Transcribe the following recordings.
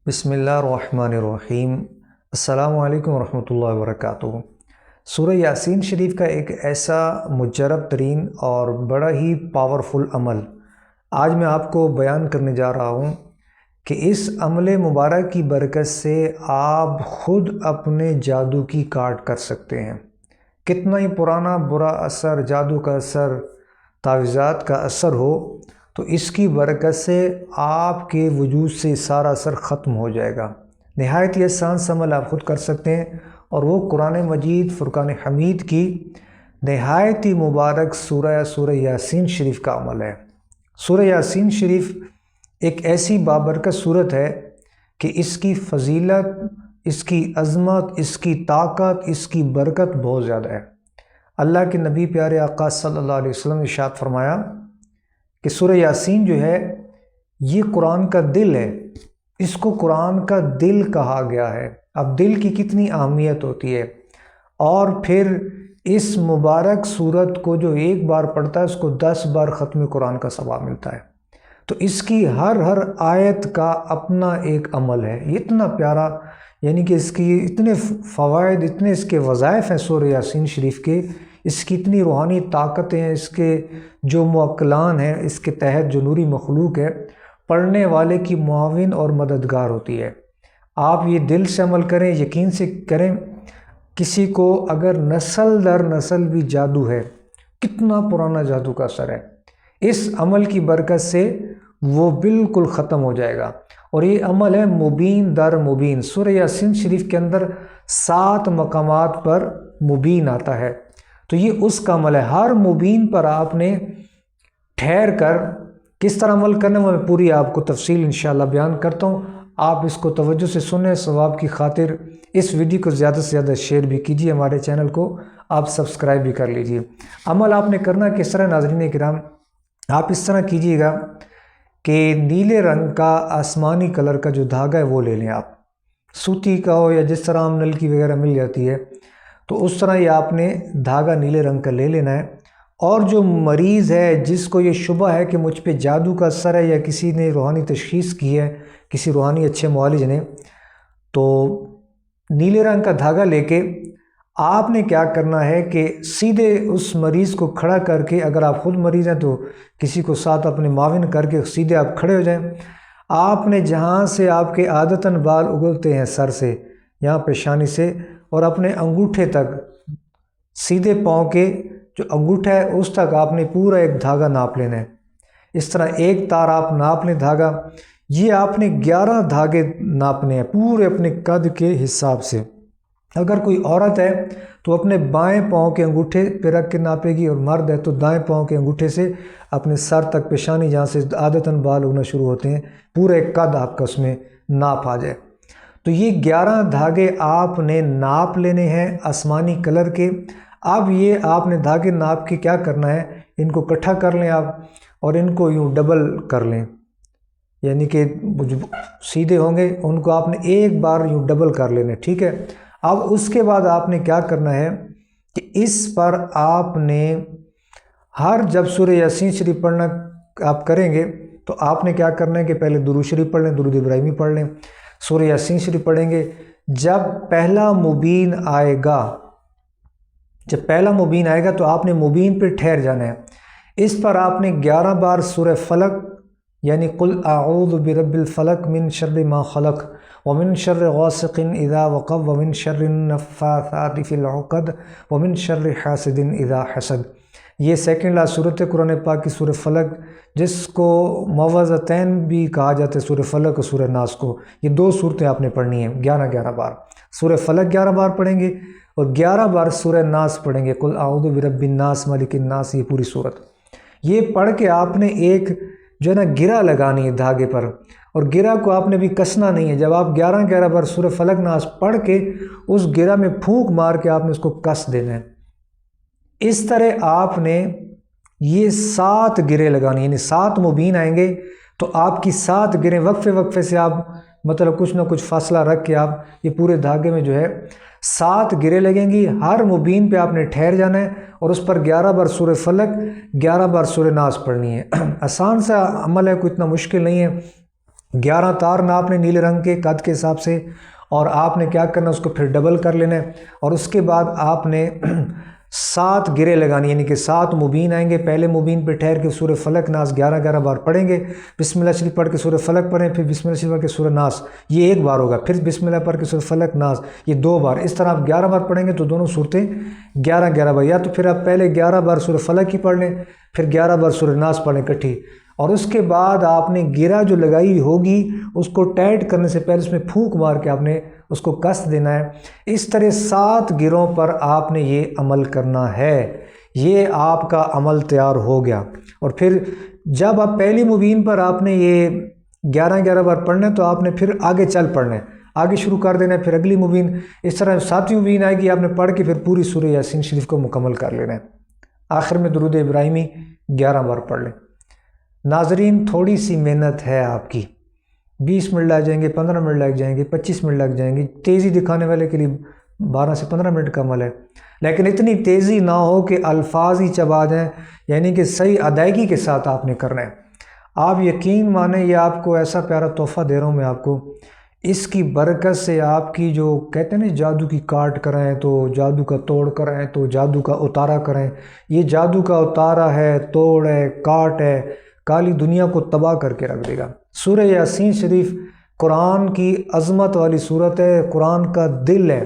بسم اللہ الرحمن الرحیم۔ السلام علیکم ورحمۃ اللہ وبرکاتہ۔ سورہ یاسین شریف کا ایک ایسا مجرب ترین اور بڑا ہی پاورفل عمل آج میں آپ کو بیان کرنے جا رہا ہوں کہ اس عمل مبارک کی برکت سے آپ خود اپنے جادو کی کاٹ کر سکتے ہیں۔ کتنا ہی پرانا برا اثر، جادو کا اثر، تعویذات کا اثر ہو تو اس کی برکت سے آپ کے وجود سے سارا اثر ختم ہو جائے گا۔ نہایت ہی آسان سا عمل آپ خود کر سکتے ہیں، اور وہ قرآن مجید فرقان حمید کی نہایت ہی مبارک سورہ یاسین شریف کا عمل ہے۔ سورہ یاسین شریف ایک ایسی بابرکت صورت ہے کہ اس کی فضیلت، اس کی عظمت، اس کی طاقت، اس کی برکت بہت زیادہ ہے۔ اللہ کے نبی پیارے آقا صلی اللہ علیہ وسلم نے ارشاد فرمایا کہ سورہ یاسین جو ہے یہ قرآن کا دل ہے، اس کو قرآن کا دل کہا گیا ہے۔ اب دل کی کتنی اہمیت ہوتی ہے، اور پھر اس مبارک سورت کو جو ایک بار پڑھتا ہے اس کو 10 بار ختم قرآن کا ثواب ملتا ہے۔ تو اس کی ہر آیت کا اپنا ایک عمل ہے، یہ اتنا پیارا، یعنی کہ اس کی اتنے فوائد، اتنے اس کے وظائف ہیں سورہ یاسین شریف کے، اس کی اتنی روحانی طاقتیں ہیں، اس کے جو موکلان ہیں، اس کے تحت جو نوری مخلوق ہے، پڑھنے والے کی معاون اور مددگار ہوتی ہے۔ آپ یہ دل سے عمل کریں، یقین سے کریں۔ کسی کو اگر نسل در نسل بھی جادو ہے، کتنا پرانا جادو کا اثر ہے، اس عمل کی برکت سے وہ بالکل ختم ہو جائے گا۔ اور یہ عمل ہے مبین در مبین۔ سورہ یاسین شریف کے اندر 7 مقامات پر مبین آتا ہے، تو یہ اس کا عمل ہے۔ ہر مبین پر آپ نے ٹھہر کر کس طرح عمل کرنا ہے، میں پوری آپ کو تفصیل انشاءاللہ بیان کرتا ہوں۔ آپ اس کو توجہ سے سنیں، ثواب کی خاطر اس ویڈیو کو زیادہ سے زیادہ شیئر بھی کیجیے، ہمارے چینل کو آپ سبسکرائب بھی کر لیجیے۔ عمل آپ نے کرنا کس طرح ناظرین کرام، آپ اس طرح کیجیے گا کہ نیلے رنگ کا آسمانی کلر کا جو دھاگا ہے وہ لے لیں، آپ سوتی کا ہو یا جس طرح ہم نلکی وغیرہ مل جاتی ہے، تو اس طرح یہ آپ نے دھاگا نیلے رنگ کا لے لینا ہے۔ اور جو مریض ہے، جس کو یہ شبہ ہے کہ مجھ پہ جادو کا اثر ہے، یا کسی نے روحانی تشخیص کی ہے، کسی روحانی اچھے معالج نے، تو نیلے رنگ کا دھاگا لے کے آپ نے کیا کرنا ہے کہ سیدھے اس مریض کو کھڑا کر کے، اگر آپ خود مریض ہیں تو کسی کو ساتھ اپنے معاون کر کے سیدھے آپ کھڑے ہو جائیں۔ آپ نے جہاں سے آپ کے عادتاً بال اگلتے ہیں، سر سے، یہاں پیشانی سے، اور اپنے انگوٹھے تک، سیدھے پاؤں کے جو انگوٹھا ہے اس تک آپ نے پورا ایک دھاگا ناپ لینا ہے۔ اس طرح ایک تار آپ ناپ لیں دھاگا، یہ آپ نے 11 دھاگے ناپنے ہیں پورے اپنے قد کے حساب سے۔ اگر کوئی عورت ہے تو اپنے بائیں پاؤں کے انگوٹھے پہ رکھ کے ناپے گی، اور مرد ہے تو دائیں پاؤں کے انگوٹھے سے اپنے سر تک، پیشانی جہاں سے عادتاً بال اگنا شروع ہوتے ہیں، پورا ایک قد آپ کا اس میں ناپ آ جائے۔ تو یہ 11 دھاگے آپ نے ناپ لینے ہیں آسمانی کلر کے۔ اب یہ آپ نے دھاگے ناپ کے کیا کرنا ہے، ان کو اکٹھا کر لیں آپ، اور ان کو یوں ڈبل کر لیں، یعنی کہ جو سیدھے ہوں گے ان کو آپ نے ایک بار یوں ڈبل کر لینے، ٹھیک ہے۔ اب اس کے بعد آپ نے کیا کرنا ہے کہ اس پر آپ نے جب سورہ یاسین شریف پڑھنا آپ کریں گے تو آپ نے کیا کرنا ہے کہ پہلے درود شریف پڑھ لیں، درود ابراہیمی پڑھ لیں، سورہ یاسین شریف پڑھیں گے۔ جب پہلا مبین آئے گا تو آپ نے مبین پہ ٹھہر جانا ہے۔ اس پر آپ نے 11 بار سورہ فلق، یعنی قل اعوذ برب الفلق من شر ما خلق ومن شر غاسق اذا وقب ومن شر النفاثات فی العقد ومن شر حاسد اذا حسد، یہ سیکنڈ لاسٹ صورت ہے قرآن پاک کی سورہ فلق، جس کو معوذتین بھی کہا جاتا ہے، سورہ فلق اور سورہ ناس کو۔ یہ 2 صورتیں آپ نے پڑھنی ہیں 11 بار۔ سورہ فلق 11 بار پڑھیں گے، اور 11 بار سورہ ناس پڑھیں گے، قل اعوذ برب الناس ملک الناس، یہ پوری صورت۔ یہ پڑھ کے آپ نے ایک جو ہے نا گرہ لگانی ہے دھاگے پر، اور گرہ کو آپ نے بھی کسنا نہیں ہے۔ جب آپ 11 بار سورہ فلق ناس پڑھ کے اس گرہ میں پھونک مار کے آپ نے اس کو کس دینا ہے۔ اس طرح آپ نے یہ 7 گرے لگانی، یعنی 7 مبین آئیں گے تو آپ کی 7 گریں وقفے سے آپ مطلب کچھ نہ کچھ فاصلہ رکھ کے آپ یہ پورے دھاگے میں جو ہے 7 گریں لگیں گی۔ ہر مبین پہ آپ نے ٹھہر جانا ہے، اور اس پر 11 بار سورہ فلق، 11 بار سورہ ناس پڑھنی ہے۔ آسان سا عمل ہے، کوئی اتنا مشکل نہیں ہے۔ 11 تار ناپنے نیلے رنگ کے قد کے حساب سے، اور آپ نے کیا کرنا، اس کو پھر ڈبل کر لینا ہے، اور اس کے بعد آپ نے 7 گرے لگانی، یعنی کہ 7 مبین آئیں گے۔ پہلے مبین پہ ٹھہر کے سورہ فلق ناس 11 بار پڑھیں گے، بسم اللہ شریف پڑھ کے سورہ فلق پڑھیں، پھر بسم اللہ شریف پڑھ کے سورہ ناس، یہ ایک بار ہوگا، پھر بسم اللہ پڑھ کے سورہ فلق ناس، یہ 2 بار۔ اس طرح آپ 11 بار پڑھیں گے تو دونوں صورتیں 11 بار، یا تو پھر آپ پہلے 11 بار سورہ فلق کی پڑھ لیں، پھر 11 بار سورہ ناس پڑھیں اکٹھی، اور اس کے بعد آپ نے گرہ جو لگائی ہوگی اس کو ٹائٹ کرنے سے پہلے اس میں پھونک مار کے آپ نے اس کو کس دینا ہے۔ اس طرح 7 گروں پر آپ نے یہ عمل کرنا ہے۔ یہ آپ کا عمل تیار ہو گیا، اور پھر جب آپ پہلی مبین پر آپ نے یہ 11 بار پڑھنا ہے تو آپ نے پھر آگے چل پڑھنا ہے، آگے شروع کر دینا ہے، پھر اگلی مبین، اس طرح 7ویں مبین آئے گی، آپ نے پڑھ کے پھر پوری سورہ یاسین شریف کو مکمل کر لینا ہے۔ آخر میں درود ابراہیمی 11 بار پڑھ لیں۔ ناظرین، تھوڑی سی محنت ہے آپ کی، 20 منٹ لگ جائیں گے، 15 منٹ لگ جائیں گے، 25 منٹ لگ جائیں گے، تیزی دکھانے والے کے لیے 12 سے 15 منٹ کا عمل ہے، لیکن اتنی تیزی نہ ہو کہ الفاظ ہی چبا جائیں، یعنی کہ صحیح ادائیگی کے ساتھ آپ نے کرنا ہے۔ آپ یقین مانیں، یہ آپ کو ایسا پیارا تحفہ دے رہا ہوں میں آپ کو، اس کی برکت سے آپ کی جو کہتے ہیں نا جادو کی کاٹ کریں تو جادو کا توڑ کریں تو جادو کا اتارا کریں، یہ جادو کا اتارا ہے، توڑ ہے، کاٹ ہے، کالی دنیا کو تباہ کر کے رکھ دے گا۔ سورہ یاسین شریف قرآن کی عظمت والی صورت ہے، قرآن کا دل ہے،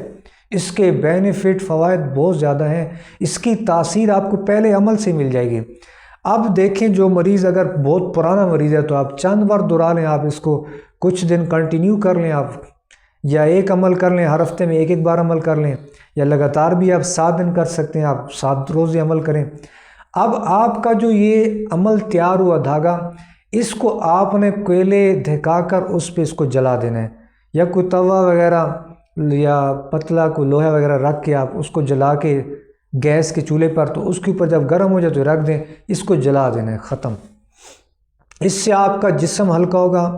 اس کے بینیفٹ فوائد بہت زیادہ ہیں، اس کی تاثیر آپ کو پہلے عمل سے مل جائے گی۔ اب دیکھیں، جو مریض اگر بہت پرانا مریض ہے تو آپ چند بار دہرا لیں، آپ اس کو کچھ دن کنٹینیو کر لیں، آپ یا ایک عمل کر لیں، ہر ہفتے میں ایک بار عمل کر لیں، یا لگاتار بھی آپ 7 دن کر سکتے ہیں، آپ 7 روز عمل کریں۔ اب آپ کا جو یہ عمل تیار ہوا دھاگا، اس کو آپ نے کوئلے دھکا کر اس پہ اس کو جلا دینا ہے، یا کوئی توا وغیرہ یا پتلا کوئی لوہا وغیرہ رکھ کے آپ اس کو جلا کے گیس کے چولہے پر، تو اس کے اوپر جب گرم ہو جائے تو رکھ دیں، اس کو جلا دینا ہے، ختم۔ اس سے آپ کا جسم ہلکا ہوگا،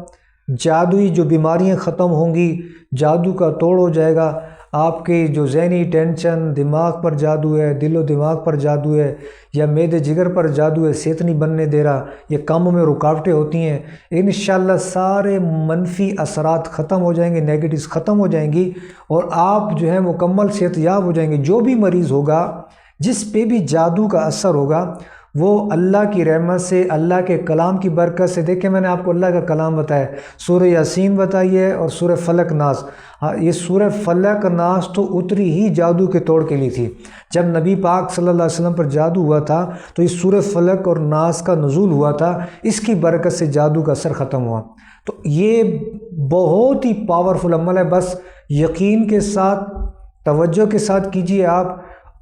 جادوئی جو بیماریاں ختم ہوں گی، جادو کا توڑ ہو جائے گا، آپ کی جو ذہنی ٹینشن، دماغ پر جادو ہے، دل و دماغ پر جادو ہے، یا معدے جگر پر جادو ہے، صحت نہیں بننے دے رہا، یہ کاموں میں رکاوٹیں ہوتی ہیں، انشاءاللہ سارے منفی اثرات ختم ہو جائیں گے، نیگیٹیوز ختم ہو جائیں گی، اور آپ جو ہے مکمل صحت یاب ہو جائیں گے۔ جو بھی مریض ہوگا، جس پہ بھی جادو کا اثر ہوگا، وہ اللہ کی رحمت سے، اللہ کے کلام کی برکت سے، دیکھیں میں نے آپ کو اللہ کا کلام بتایا، سورہ یاسین بتائی ہے اور سورہ فلق ناس۔ یہ سورہ فلق ناس تو اتری ہی جادو کے توڑ کے لیے تھی۔ جب نبی پاک صلی اللہ علیہ وسلم پر جادو ہوا تھا تو یہ سورہ فلق اور ناس کا نزول ہوا تھا، اس کی برکت سے جادو کا اثر ختم ہوا۔ تو یہ بہت ہی پاورفل عمل ہے، بس یقین کے ساتھ، توجہ کے ساتھ کیجئے آپ،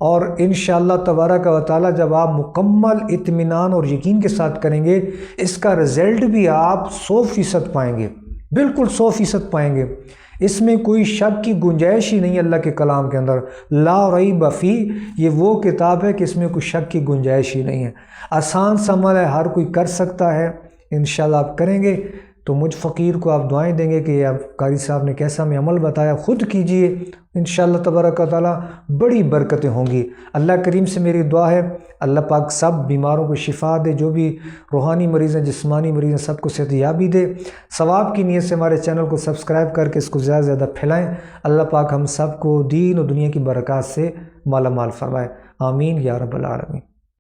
اور انشاءاللہ تبارک و تعالی جب آپ مکمل اطمینان اور یقین کے ساتھ کریں گے، اس کا رزلٹ بھی آپ 100% پائیں گے، بالکل 100% پائیں گے۔ اس میں کوئی شک کی گنجائش ہی نہیں، اللہ کے کلام کے اندر لا ریب فی، یہ وہ کتاب ہے کہ اس میں کوئی شک کی گنجائش ہی نہیں ہے۔ آسان سا عمل ہے، ہر کوئی کر سکتا ہے، انشاءاللہ آپ کریں گے تو مجھ فقیر کو آپ دعائیں دیں گے کہ آپ قاری صاحب نے کیسا ہمیں عمل بتایا، خود کیجئے، انشاءاللہ تبارک و تعالی بڑی برکتیں ہوں گی۔ اللہ کریم سے میری دعا ہے، اللہ پاک سب بیماروں کو شفا دے، جو بھی روحانی مریض ہیں، جسمانی مریض ہیں، سب کو صحت یابی دے۔ ثواب کی نیت سے ہمارے چینل کو سبسکرائب کر کے اس کو زیادہ سے زیادہ پھیلائیں۔ اللہ پاک ہم سب کو دین و دنیا کی برکات سے مالا مال فرمائے، آمین یا رب العالمین۔